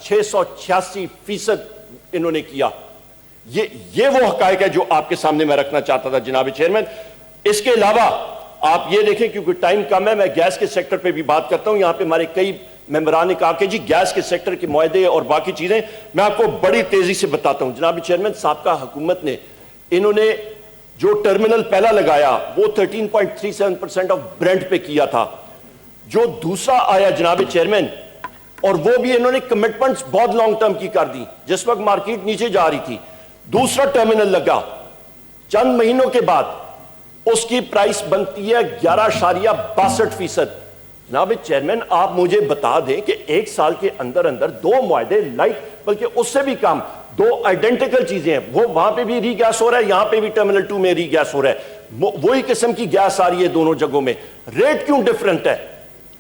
686% انہوں نے کیا. یہ وہ حقائق ہے جو آپ کے سامنے میں رکھنا چاہتا تھا جناب چیئرمین. اس کے علاوہ آپ یہ دیکھیں, کیونکہ ٹائم کم ہے, میں گیس کے سیکٹر پہ بھی بات کرتا ہوں. یہاں پہ ہمارے کئی ممبران نے کہا کہ جی گیس کے سیکٹر کے معاہدے اور باقی چیزیں, میں آپ کو بڑی تیزی سے بتاتا ہوں. جناب چیئرمین, سابقہ حکومت نے انہوں نے جو ٹرمینل پہلا لگایا وہ 13.37% آف برینٹ پہ کیا تھا. جو دوسرا آیا جناب چیئرمین, اور وہ بھی انہوں نے کمٹمنٹس بہت لانگ ٹرم کی کر دی جس وقت مارکیٹ نیچے جا رہی تھی. دوسرا ٹرمینل لگا, چند مہینوں کے بعد اس کی پرائس بنتی ہے 11.62%. جناب چیئرمین, آپ مجھے بتا دیں کہ ایک سال کے اندر اندر دو معاہدے بلکہ اس سے بھی کم, دو آئیڈینٹیکل چیزیں ہیں, وہ وہاں پہ بھی ری گیس ہو رہا ہے, یہاں پہ بھی ٹرمینل 2 میں ری گیس ہو رہا ہے, وہی قسم کی گیس آ رہی ہے دونوں جگہوں میں. ریٹ کیوں ڈیفرنٹ ہے؟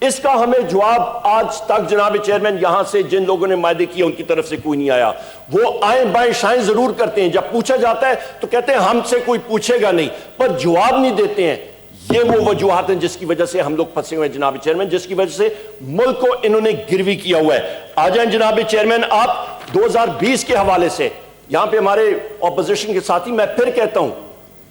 اس کا ہمیں جواب آج تک جناب چیئرمین یہاں سے جن لوگوں نے معاہدے کیے ان کی طرف سے کوئی نہیں آیا. وہ آئیں بائیں شائیں ضرور کرتے ہیں, جب پوچھا جاتا ہے تو کہتے ہیں ہم سے کوئی پوچھے گا نہیں, پر جواب نہیں دیتے ہیں. یہ وہ وجوہات ہیں جس کی وجہ سے ہم لوگ پھنسے ہوئے ہیں جناب چیئرمین, جس کی وجہ سے ملک کو انہوں نے گروی کیا ہوا ہے. آ جائیں جناب چیئرمین آپ 2020 کے حوالے سے. یہاں پہ ہمارے اپوزیشن کے ساتھی, میں پھر کہتا ہوں,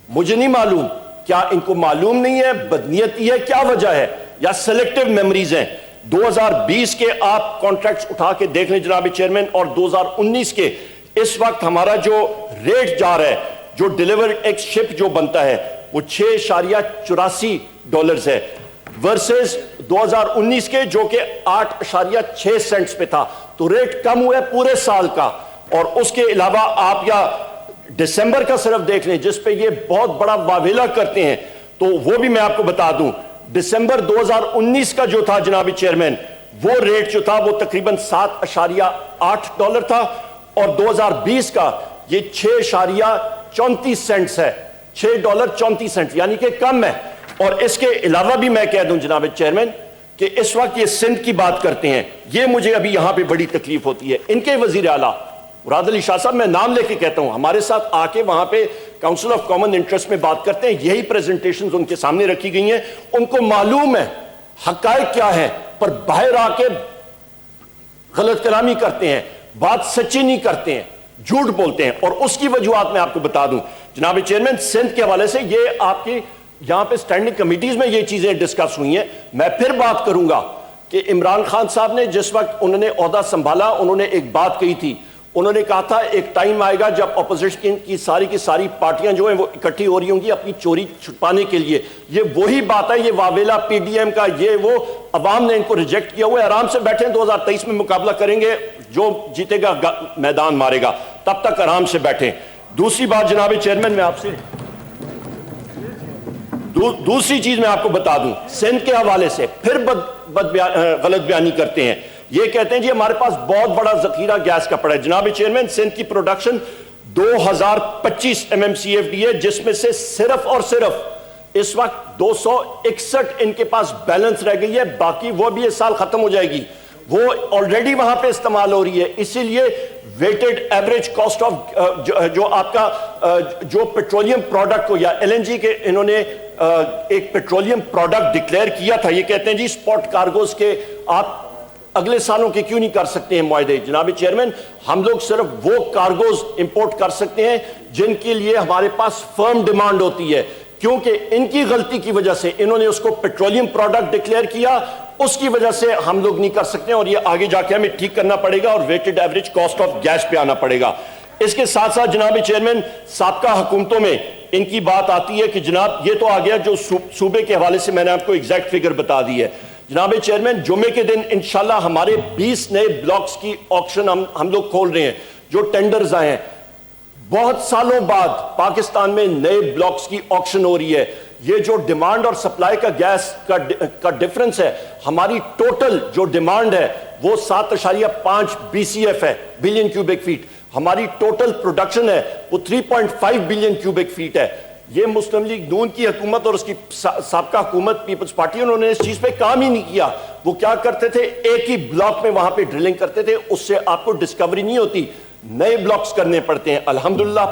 مجھے نہیں معلوم کیا ان کو معلوم نہیں ہے, بدنیتی ہے, کیا وجہ ہے, یا سیلیکٹیو میموریز ہیں. 2020 کے آپ کانٹریکٹس اٹھا کے دیکھ لیں جناب چیئرمین, اور 2019 کے اس وقت ہمارا جو ریٹ جا رہا ہے, جو ڈیلیور ایک شپ جو بنتا ہے وہ $6.84 ہے, ورسز 2019 کے جو کہ 8.6 سینٹس پہ تھا. تو ریٹ کم ہوا ہے پورے سال کا. اور اس کے علاوہ آپ یا دسمبر کا صرف دیکھ لیں جس پہ یہ بہت بڑا واویلا کرتے ہیں, تو وہ بھی میں آپ کو بتا دوں. دسمبر 2019 کا جو تھا جناب چیئرمین, وہ ریٹ جو تھا وہ تقریباً $7.8 تھا, اور 2020 کا یہ 6.34 سینٹس ہے, $6.34, یعنی کہ کم ہے. اور اس کے علاوہ بھی میں کہہ دوں جناب چیئرمین کہ اس وقت یہ سندھ کی بات کرتے ہیں, یہ مجھے ابھی یہاں پہ بڑی تکلیف ہوتی ہے. ان کے وزیر اعلیٰ مراد علی شاہ صاحب, میں نام لے کے کہتا ہوں, ہمارے ساتھ آ کے وہاں پہ کاؤنسل آف کامن انٹرسٹ میں بات کرتے ہیں, یہی پریزنٹیشنز ان کے سامنے رکھی گئی ہیں, ان کو معلوم ہے حقائق کیا ہے, پر باہر آ کے غلط کلامی کرتے ہیں, بات سچی نہیں کرتے ہیں, جھوٹ بولتے ہیں. اور اس کی وجوہات میں آپ کو بتا دوں جناب چیئرمین, سندھ کے حوالے سے یہ آپ کی یہاں پہ سٹینڈنگ کمیٹیز میں یہ چیزیں ڈسکس ہوئی ہیں. میں پھر بات کروں گا کہ عمران خان صاحب نے جس وقت انہوں نے عہدہ سنبھالا, انہوں نے ایک بات کہی تھی, انہوں نے کہا تھا ایک ٹائم آئے گا جب اپوزیشن کی ساری پارٹیاں جو ہیں وہ اکٹھی ہو رہی ہوں گی اپنی چوری چھپانے کے لیے. یہ وہی بات ہے, یہ واویلا پی ڈی ایم کا, یہ وہ عوام نے ان کو ریجیکٹ کیا ہوا ہے. آرام سے بیٹھیں, 2023 میں مقابلہ کریں گے, جو جیتے گا میدان مارے گا, تب تک آرام سے بیٹھیں. دوسری بات جناب چیئرمین, میں آپ سے دوسری چیز میں آپ کو بتا دوں, سندھ کے حوالے سے پھر غلط بیانی کرتے ہیں. یہ کہتے ہیں جی ہمارے پاس بہت بڑا ذخیرہ گیس کا پڑا ہے. جناب چیئرمین, سندھ کی پروڈکشن 2025 MMCFD ہے, جس میں سے صرف اور صرف اس وقت 261 ان کے پاس بیلنس رہ گئی ہے, باقی وہ بھی اس سال ختم ہو جائے گی, وہ آلریڈی وہاں پہ استعمال ہو رہی ہے. اسی لیے ویٹڈ ایوریج کاسٹ آف جو آپ کا جو پیٹرولیم پروڈکٹ کو یا LNG کے انہوں نے ایک پیٹرولیم پروڈکٹ ڈکلیئر کیا تھا, یہ کہتے ہیں جی سپورٹ کارگوز کے آپ اگلے سالوں کے کیوں نہیں کر سکتے ہیں معاہدے. جناب چیئرمین, ہم لوگ صرف وہ کارگوز امپورٹ کر سکتے ہیں جن کے لیے ہمارے پاس فرم ڈیمانڈ ہوتی ہے, کیونکہ ان کی غلطی کی وجہ سے انہوں نے اس کو پیٹرولیم پروڈکٹ ڈکلیئر کیا, اس کی وجہ سے ہم لوگ نہیں کر سکتے, اور یہ آگے جا کے ہمیں ٹھیک کرنا پڑے گا اور weighted average cost of gas پہ آنا پڑے گا. اس کے ساتھ ساتھ جناب چیئرمین, سابقہ حکومتوں میں ان کی بات آتی ہے کہ جناب یہ تو آ گیا جو صوبے کے حوالے سے میں نے آپ کو ایگزیکٹ فگر بتا دی ہے. جناب چیئرمین, جمعے کے دن انشاءاللہ ہمارے 20 نئے بلاکس کی آکشن ہم لوگ کھول رہے ہیں, جو ٹینڈرز آئے ہیں. بہت سالوں بعد پاکستان میں نئے بلاکس کی آکشن ہو رہی ہے. یہ جو ڈیمانڈ اور سپلائی کا گیس کا ڈیفرنس ہے, ہماری ٹوٹل جو ڈیمانڈ ہے وہ 7.5 BCF ہے, بلین کیوبک فیٹ. ہماری ٹوٹل پروڈکشن ہے وہ 3.5 بلین کیوبک فیٹ ہے. یہ مسلم لیگ نون کی حکومت اور اس کی سابقہ حکومت پیپلز پارٹی, انہوں نے اس چیز پہ کام ہی نہیں کیا. وہ کیا کرتے تھے, ایک ہی بلاک میں وہاں پہ ڈرلنگ کرتے تھے, اس سے آپ کو ڈسکوری نہیں ہوتی, نئے بلاکس کرنے پڑتے ہیں. الحمدللہ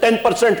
10%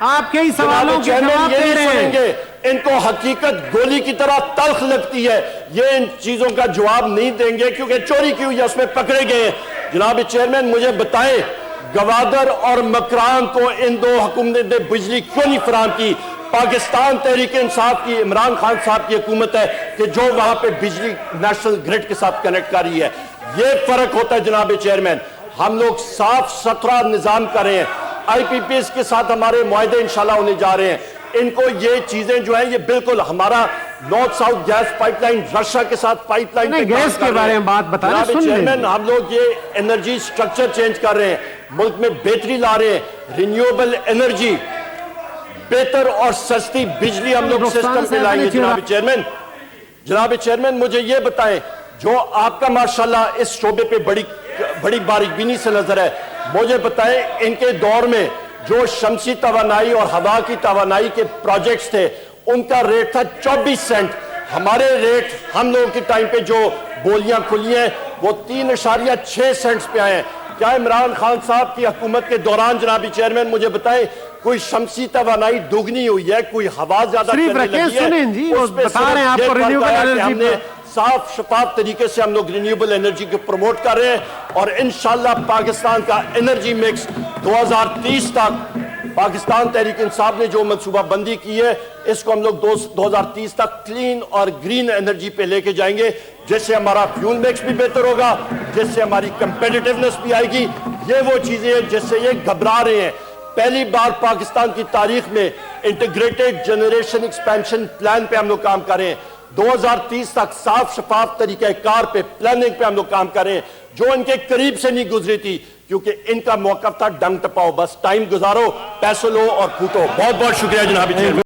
آپ کئی سوالوں کے جواب دے رہے ہیں. ان کو حقیقت گولی کی طرح تلخ لگتی ہے, یہ ان چیزوں کا جواب نہیں دیں گے کیونکہ چوری کی ہوئی ہے, اس میں پکڑے گئے ہیں. جناب چیئرمین مجھے بتائیں گوادر اور مکران کو ان دو حکومتوں نے بجلی کیوں نہیں فراہم کی؟ پاکستان تحریک انصاف کی عمران خان صاحب کی حکومت ہے کہ جو وہاں پہ بجلی نیشنل گریڈ کے ساتھ کنیکٹ کر رہی ہے. یہ فرق ہوتا ہے جناب چیئرمین. ہم لوگ صاف ستھرا نظام کر رہے ہیں, آئی پی پی ایس کے ساتھ ہمارے معاہدے انشاءاللہ ہونے جا رہے ہیں. ان کو یہ چیزیں جو ہیں یہ بالکل ہمارا north south gas pipe line Russia کے ساتھ پائپ لائن گیس کے بارے میں بات بتا رہے ہیں. چیئرمین ہم لوگ یہ انرجی سٹرکچر چینج کر رہے ہیں, ملک میں بہتری لا رہے ہیں, رینیویبل انرجی, بہتر اور سستی بجلی ہم لوگ سسٹم پہ لائیں گے. جناب چیئرمین مجھے یہ بتائیں, جو آپ کا ماشاءاللہ اس شعبے پہ بڑی باریک بینی سے نظر ہے, مجھے بتائیں ان کے دور میں جو شمسی توانائی اور ہوا کی توانائی کے پروجیکٹس تھے ان کا ریٹ تھا 24 سینٹ. ہمارے ریٹ ہم لوگوں کے ٹائم پہ جو بولیاں کھلی ہیں وہ 3.6 سینٹس پہ آئے ہیں. کیا عمران خان صاحب کی حکومت کے دوران جناب چیئرمین مجھے بتائیں کوئی شمسی توانائی دوگنی ہوئی ہے, کوئی ہوا زیادہ چلنے لگی ہے؟ اس پہ صرف ہم نے صاف شفاف طریقے سے ہم لوگ رینیویبل انرجی کو پروموٹ کر رہے ہیں, اور انشاءاللہ پاکستان کا انرجی مکس 2030 تک پاکستان تحریک انصاف نے جو منصوبہ بندی کی ہے اس کو ہم لوگ 2030 تک کلین اور گرین انرجی پہ لے کے جائیں گے, جس سے ہمارا فیول مکس بھی بہتر ہوگا, جس سے ہماری کمپیٹیٹیونیس بھی آئے گی. یہ وہ چیزیں ہیں جس سے یہ گھبرا رہے ہیں. پہلی بار پاکستان کی تاریخ میں انٹیگریٹڈ جنریشن ایکسپینشن پلان پہ ہم لوگ کام کر رہے ہیں. 2030 تک صاف شفاف طریقہ کار پہ پلاننگ پہ ہم لوگ کام کر رہے ہیں, جو ان کے قریب سے نہیں گزری تھی کیونکہ ان کا موقف تھا ڈنگ ٹپاؤ, بس ٹائم گزارو, پیسوں لو اور پھوٹو. بہت بہت شکریہ جناب چیئرمین.